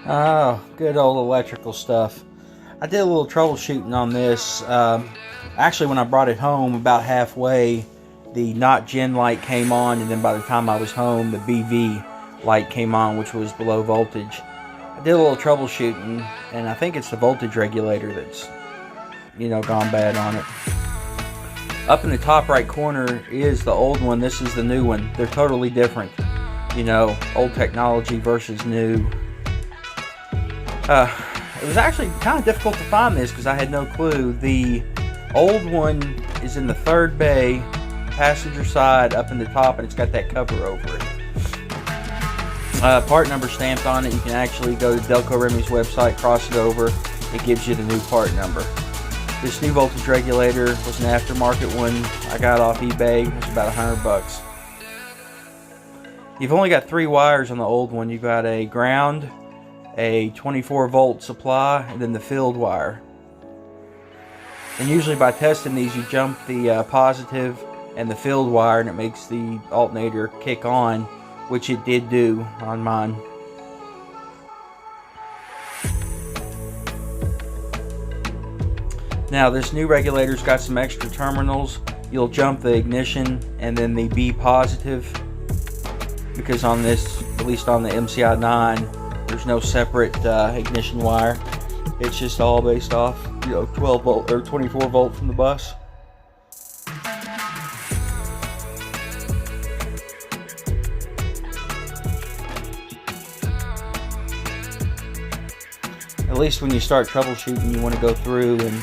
Oh, good old electrical stuff. I did a little troubleshooting on this. Actually, when I brought it home, about halfway, the not gen light came on, and then by the time I was home, the BV light came on, which was below voltage. I did a little troubleshooting, and I think it's the voltage regulator that's, gone bad on it. Up in the top right corner is the old one. This is the new one. They're totally different. Old technology versus new. It was actually kind of difficult to find this because I had no clue. The old one is in the third bay, passenger side, up in the top, and it's got that cover over it. Part number stamped on it. You can actually go to Delco Remy's website, cross it over. It gives you the new part number. This new voltage regulator was an aftermarket one I got off eBay. It was about $100. You've only got 3 wires on the old one. You've got a ground, a 24 volt supply, and then the field wire. And usually by testing these, you jump the positive and the field wire, and it makes the alternator kick on, which it did do on mine. Now this new regulator's got some extra terminals. You'll jump the ignition and then the B positive, because on this, at least on the MCI 9, there's no separate ignition wire. It's just all based off 12 volt or 24 volt from the bus. At least when you start troubleshooting, you want to go through and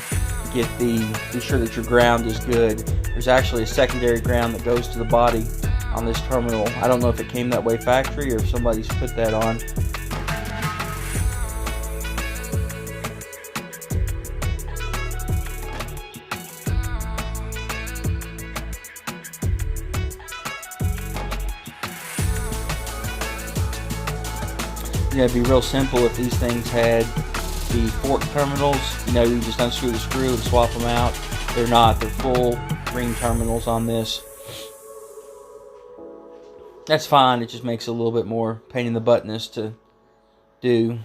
be sure that your ground is good. There's actually a secondary ground that goes to the body on this terminal. I don't know if it came that way factory or if somebody's put that on. It'd be real simple if these things had the fork terminals. You just unscrew the screw and swap them out. They're not. They're full ring terminals on this. That's fine. It just makes it a little bit more pain in the buttness to do.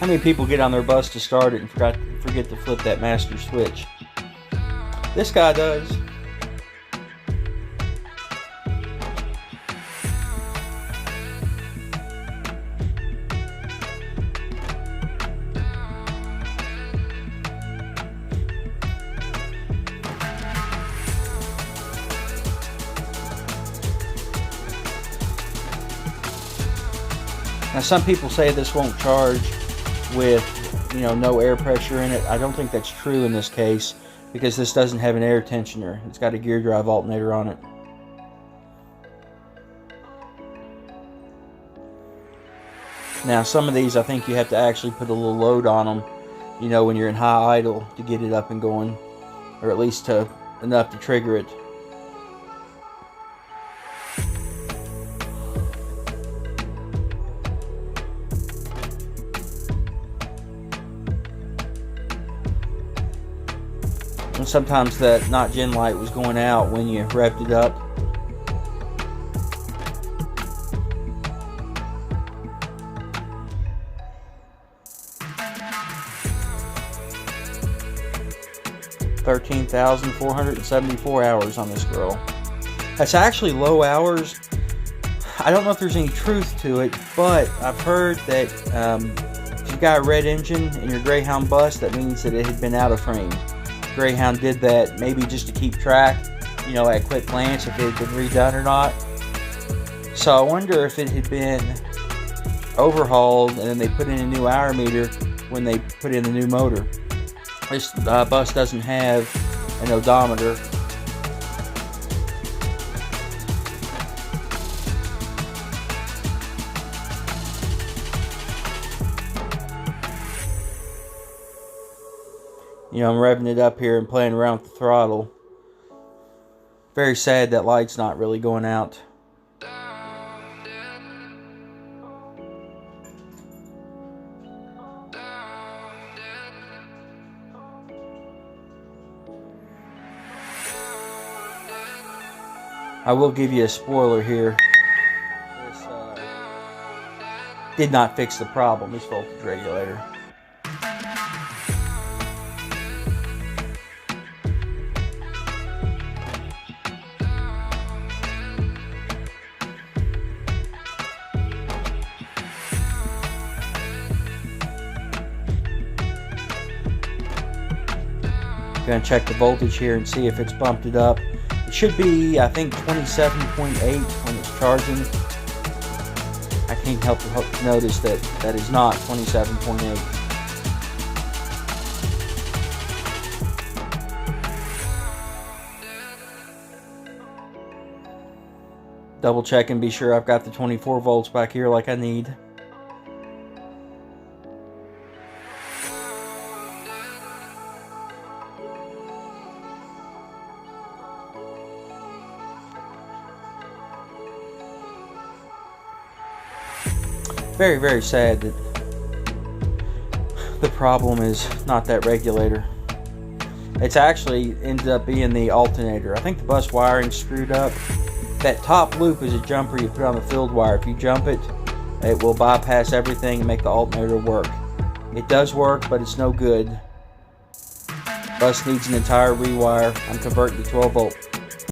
How many people get on their bus to start it and forget to flip that master switch? This guy does. Now some people say this won't charge with no air pressure in it. I don't think that's true in this case, because this doesn't have an air tensioner. It's got a gear drive alternator on it. Now some of these, I think you have to actually put a little load on them, when you're in high idle, to get it up and going, or at least enough to trigger it. And sometimes that not gen light was going out when you revved it up. $13,474 hours on this girl. That's actually low hours. I don't know if there's any truth to it, but I've heard that if you've got a red engine in your Greyhound bus, that means that it had been out of frame. Greyhound did that maybe just to keep track, at a quick glance, if it had been redone or not. So I wonder if it had been overhauled and then they put in a new hour meter when they put in the new motor. This bus doesn't have an odometer. I'm revving it up here and playing around with the throttle. Very sad that light's not really going out. I will give you a spoiler here. This did not fix the problem, this voltage regulator. I'm going to check the voltage here and see if it's bumped it up. It should be, I think, 27.8 when it's charging. I can't help but notice that that is not 27.8. Double check and be sure I've got the 24 volts back here like I need. Very, very sad that the problem is not that regulator. It's actually ended up being the alternator. I think the bus wiring's screwed up. That top loop is a jumper you put on the field wire. If you jump it, it will bypass everything and make the alternator work. It does work, but it's no good. Bus needs an entire rewire. I'm converting to 12 volt.